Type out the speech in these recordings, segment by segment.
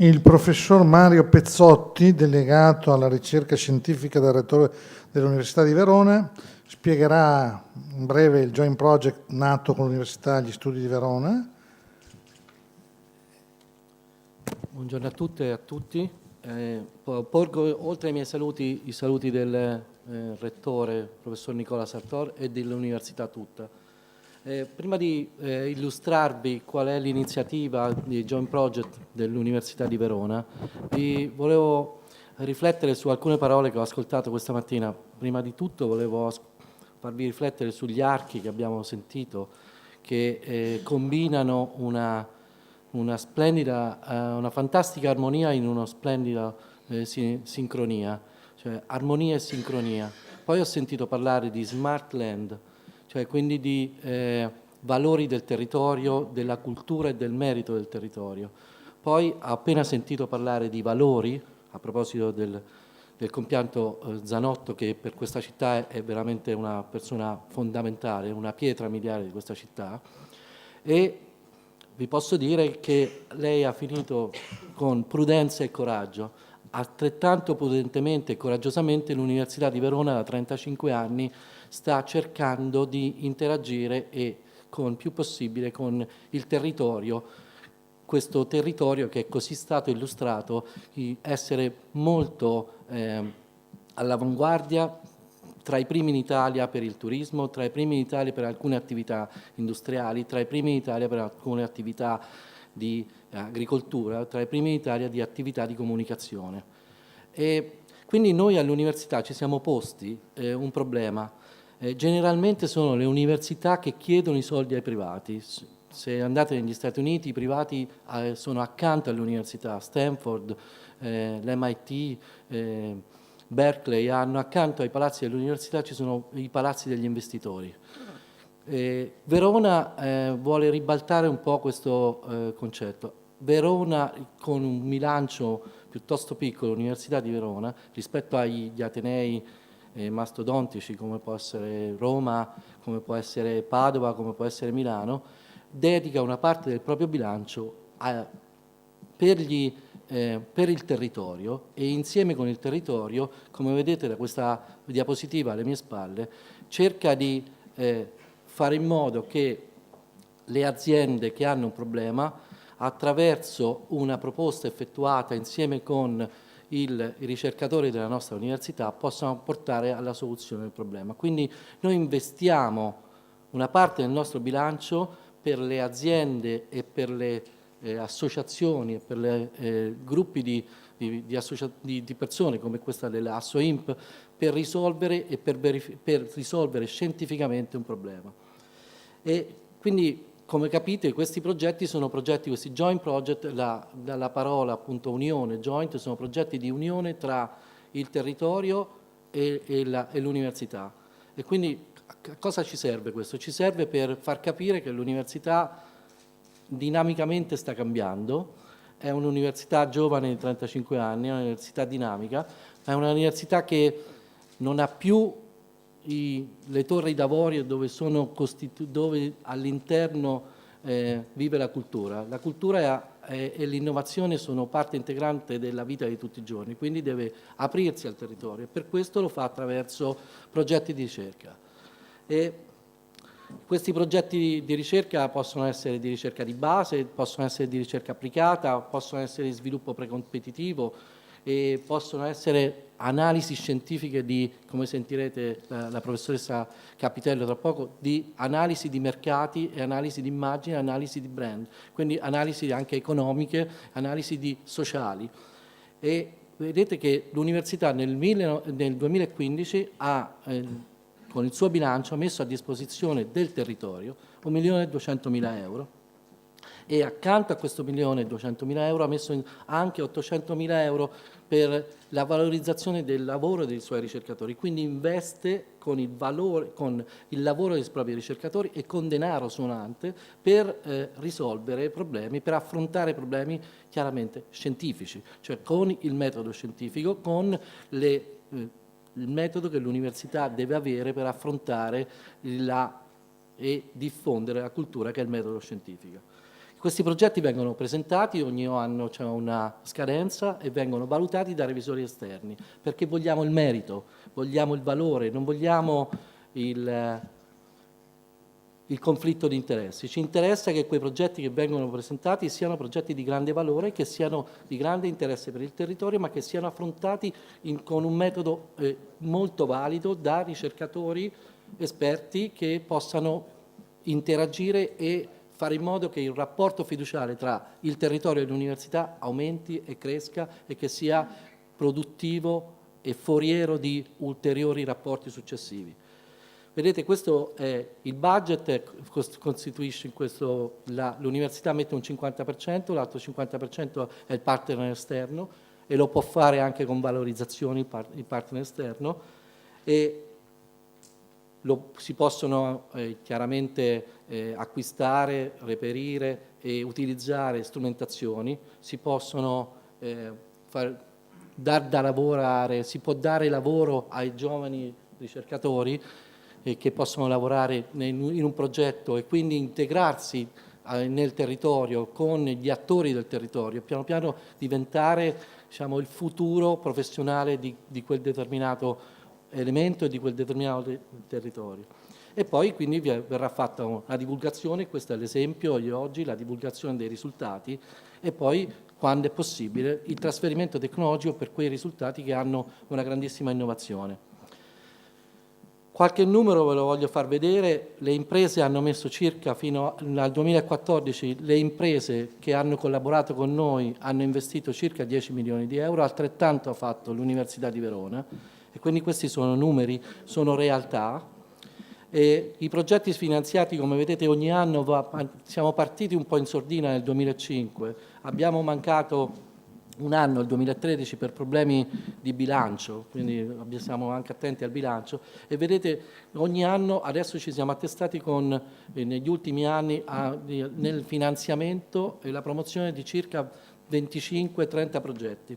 Il professor Mario Pezzotti, delegato alla ricerca scientifica del rettore dell'Università di Verona, spiegherà in breve il joint project nato con l'Università e gli Studi di Verona. Buongiorno a tutte e a tutti. Porgo oltre ai miei saluti i saluti del rettore, professor Nicola Sartor, e dell'Università tutta. Prima di illustrarvi qual è l'iniziativa di Joint Project dell'Università di Verona, vi volevo riflettere su alcune parole che ho ascoltato questa mattina. Prima di tutto volevo farvi riflettere sugli archi che abbiamo sentito, che combinano una splendida, una fantastica armonia in una splendida sincronia, cioè armonia e sincronia. Poi ho sentito parlare di smart land, cioè quindi di valori del territorio, della cultura e del merito del territorio. Poi ho appena sentito parlare di valori, a proposito del compianto Zanotto, che per questa città è veramente una persona fondamentale, una pietra miliare di questa città, e vi posso dire che lei ha finito con prudenza e coraggio. Altrettanto prudentemente e coraggiosamente l'Università di Verona da 35 anni sta cercando di interagire e con più possibile con il territorio, questo territorio che è così stato illustrato di essere molto all'avanguardia, tra i primi in Italia per il turismo, tra i primi in Italia per alcune attività industriali, tra i primi in Italia per alcune attività di agricoltura, tra i primi in Italia di attività di comunicazione. E quindi noi all'università ci siamo posti un problema. Generalmente sono le università che chiedono i soldi ai privati. Se andate negli Stati Uniti, i privati sono accanto alle università, Stanford, l'MIT, Berkeley, hanno accanto ai palazzi dell'università ci sono i palazzi degli investitori. Verona vuole ribaltare un po' questo concetto. Verona, con un bilancio piuttosto piccolo, l'Università di Verona, rispetto agli atenei mastodontici come può essere Roma, come può essere Padova, come può essere Milano, dedica una parte del proprio bilancio per il territorio, e insieme con il territorio, come vedete da questa diapositiva alle mie spalle, cerca di fare in modo che le aziende che hanno un problema, attraverso una proposta effettuata insieme con i ricercatori della nostra università, possano portare alla soluzione del problema. Quindi noi investiamo una parte del nostro bilancio per le aziende e per le associazioni e per le gruppi di persone come questa dell'AssoIMP per risolvere e per risolvere scientificamente un problema. E quindi, come capite, questi progetti sono progetti, questi joint project, dalla parola appunto unione, joint, sono progetti di unione tra il territorio e l'università. E quindi a cosa ci serve questo? Ci serve per far capire che l'università dinamicamente sta cambiando, è un'università giovane di 35 anni, è un'università dinamica, ma è un'università che non ha più le torri d'avorio dove all'interno vive la cultura. La cultura e l'innovazione sono parte integrante della vita di tutti i giorni, quindi deve aprirsi al territorio, e per questo lo fa attraverso progetti di ricerca. E questi progetti di ricerca possono essere di ricerca di base, possono essere di ricerca applicata, possono essere di sviluppo precompetitivo e possono essere analisi scientifiche di, come sentirete la professoressa Capitello tra poco, di analisi di mercati e analisi di immagine, analisi di brand, quindi analisi anche economiche, analisi sociali. E vedete che l'università nel 2015 ha con il suo bilancio ha messo a disposizione del territorio 1.200.000 euro, e accanto a questo 1.200.000 euro ha messo anche 800.000 euro per la valorizzazione del lavoro dei suoi ricercatori, quindi investe con il lavoro dei propri ricercatori e con denaro suonante per risolvere problemi, per affrontare problemi chiaramente scientifici, cioè con il metodo scientifico, con il metodo che l'università deve avere per affrontare e diffondere la cultura, che è il metodo scientifico. Questi progetti vengono presentati, ogni anno c'è una scadenza e vengono valutati da revisori esterni, perché vogliamo il merito, vogliamo il valore, non vogliamo il conflitto di interessi. Ci interessa che quei progetti che vengono presentati siano progetti di grande valore, che siano di grande interesse per il territorio, ma che siano affrontati con un metodo molto valido da ricercatori esperti che possano interagire e fare in modo che il rapporto fiduciario tra il territorio e l'università aumenti e cresca e che sia produttivo e foriero di ulteriori rapporti successivi. Vedete, questo è il budget, costituisce in questo, l'università mette un 50%, l'altro 50% è il partner esterno e lo può fare anche con valorizzazioni il partner esterno e si possono chiaramente acquistare, reperire e utilizzare strumentazioni, si possono dar da lavorare, si può dare lavoro ai giovani ricercatori che possono lavorare in un progetto e quindi integrarsi nel territorio con gli attori del territorio, piano piano diventare, diciamo, il futuro professionale di quel determinato elemento e di quel determinato territorio. E poi quindi verrà fatta una divulgazione, questo è l'esempio di oggi, la divulgazione dei risultati e poi, quando è possibile, il trasferimento tecnologico per quei risultati che hanno una grandissima innovazione. Qualche numero ve lo voglio far vedere, le imprese hanno messo circa fino al 2014, le imprese che hanno collaborato con noi hanno investito circa 10 milioni di euro, altrettanto ha fatto l'Università di Verona e quindi questi sono numeri, sono realtà. E i progetti finanziati, come vedete, ogni anno siamo partiti un po' in sordina nel 2005, abbiamo mancato un anno, il 2013, per problemi di bilancio, quindi siamo anche attenti al bilancio e vedete ogni anno adesso ci siamo attestati negli ultimi anni nel finanziamento e la promozione di circa 25-30 progetti.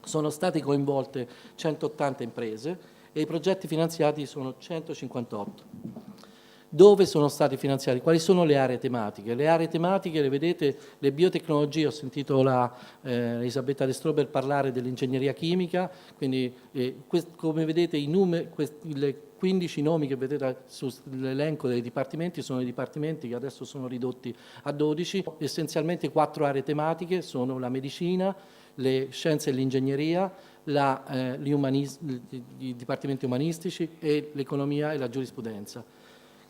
Sono state coinvolte 180 imprese e i progetti finanziati sono 158. Dove sono stati finanziati? Quali sono le aree tematiche? Le aree tematiche le vedete, le biotecnologie, ho sentito Elisabetta De Strober parlare dell'ingegneria chimica, quindi come vedete i le 15 nomi che vedete sull'elenco dei dipartimenti sono i dipartimenti che adesso sono ridotti a 12, essenzialmente 4 aree tematiche sono la medicina, le scienze e l'ingegneria, i dipartimenti umanistici e l'economia e la giurisprudenza.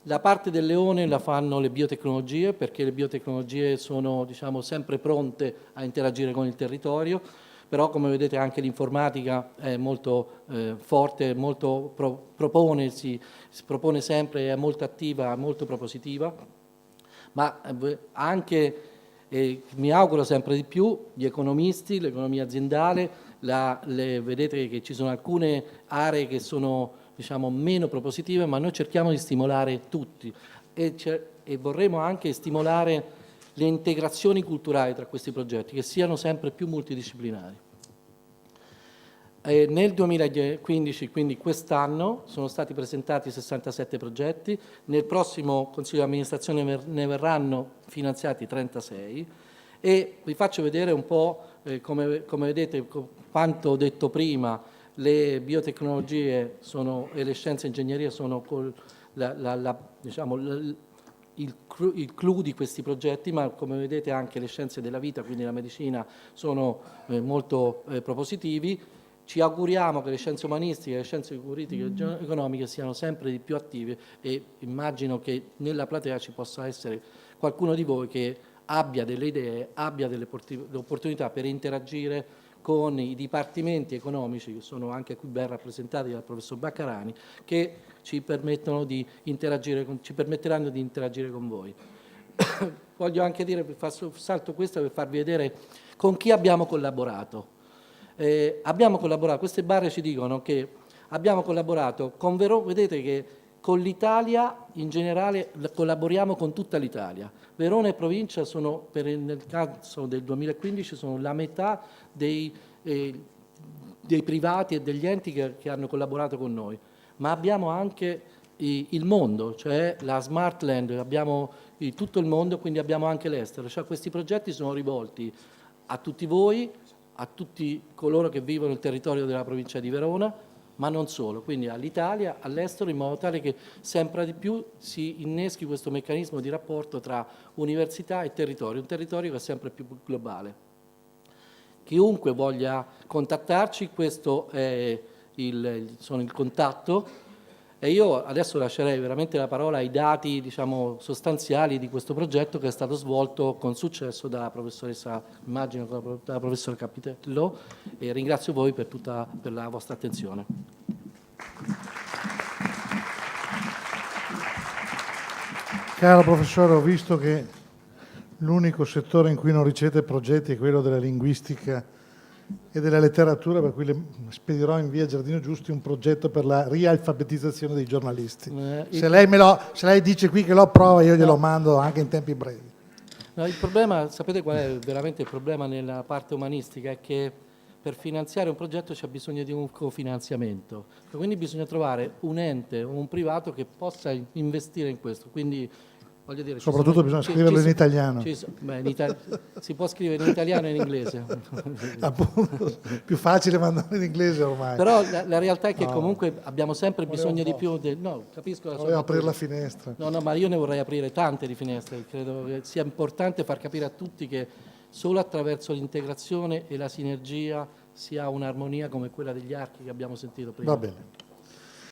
La parte del leone la fanno le biotecnologie, perché le biotecnologie sono, diciamo, sempre pronte a interagire con il territorio, però come vedete anche l'informatica è molto forte, molto si propone sempre, è molto attiva, molto propositiva, ma anche, mi auguro sempre di più, gli economisti, l'economia aziendale, vedete che ci sono alcune aree che sono, diciamo, meno propositive, ma noi cerchiamo di stimolare tutti e vorremmo anche stimolare le integrazioni culturali tra questi progetti, che siano sempre più multidisciplinari. Nel 2015, quindi quest'anno, sono stati presentati 67 progetti, nel prossimo Consiglio di amministrazione ne verranno finanziati 36 e vi faccio vedere un po', come vedete, quanto ho detto prima, le biotecnologie e le scienze e ingegneria sono diciamo, il clou di questi progetti, ma come vedete anche le scienze della vita, quindi la medicina, sono molto propositivi. Ci auguriamo che le scienze umanistiche, le scienze politiche e economiche siano sempre di più attive e immagino che nella platea ci possa essere qualcuno di voi che abbia delle idee, abbia delle opportunità per interagire con i dipartimenti economici, che sono anche qui ben rappresentati dal professor Baccarani, che ci permetteranno di interagire con voi. Voglio anche dire, salto questo per farvi vedere con chi abbiamo collaborato. Abbiamo collaborato, queste barre ci dicono che abbiamo collaborato con Verona, vedete che con l'Italia in generale collaboriamo con tutta l'Italia. Verona e provincia sono, nel caso del 2015, sono la metà dei privati e degli enti che hanno collaborato con noi, ma abbiamo anche il mondo, cioè la Smart Land, abbiamo tutto il mondo, quindi abbiamo anche l'estero. Cioè, questi progetti sono rivolti a tutti voi, a tutti coloro che vivono il territorio della provincia di Verona, ma non solo, quindi all'Italia, all'estero, in modo tale che sempre di più si inneschi questo meccanismo di rapporto tra università e territorio, un territorio che è sempre più globale. Chiunque voglia contattarci, questo è il contatto. E io adesso lascerei veramente la parola ai dati, diciamo, sostanziali di questo progetto che è stato svolto con successo dalla professoressa, immagino dalla professora Capitello, e ringrazio voi per la vostra attenzione. Caro professore, ho visto che l'unico settore in cui non ricevete progetti è quello della linguistica e della letteratura, per cui le spedirò in via Giardino Giusti un progetto per la rialfabetizzazione dei giornalisti. Se lei dice qui che lo approva, io glielo mando anche in tempi brevi. No, il problema, sapete qual è veramente il problema nella parte umanistica? È che per finanziare un progetto c'è bisogno di un cofinanziamento, quindi bisogna trovare un ente o un privato che possa investire in questo. Quindi, voglio dire, soprattutto bisogna scriverlo in italiano. Si può scrivere in italiano e in inglese. Appunto, più facile mandare in inglese ormai. Però la realtà è che comunque abbiamo sempre bisogno di più. No, capisco. Volevo aprire la finestra. No, ma io ne vorrei aprire tante di finestre. Credo che sia importante far capire a tutti che solo attraverso l'integrazione e la sinergia si ha un'armonia come quella degli archi che abbiamo sentito prima. Va bene.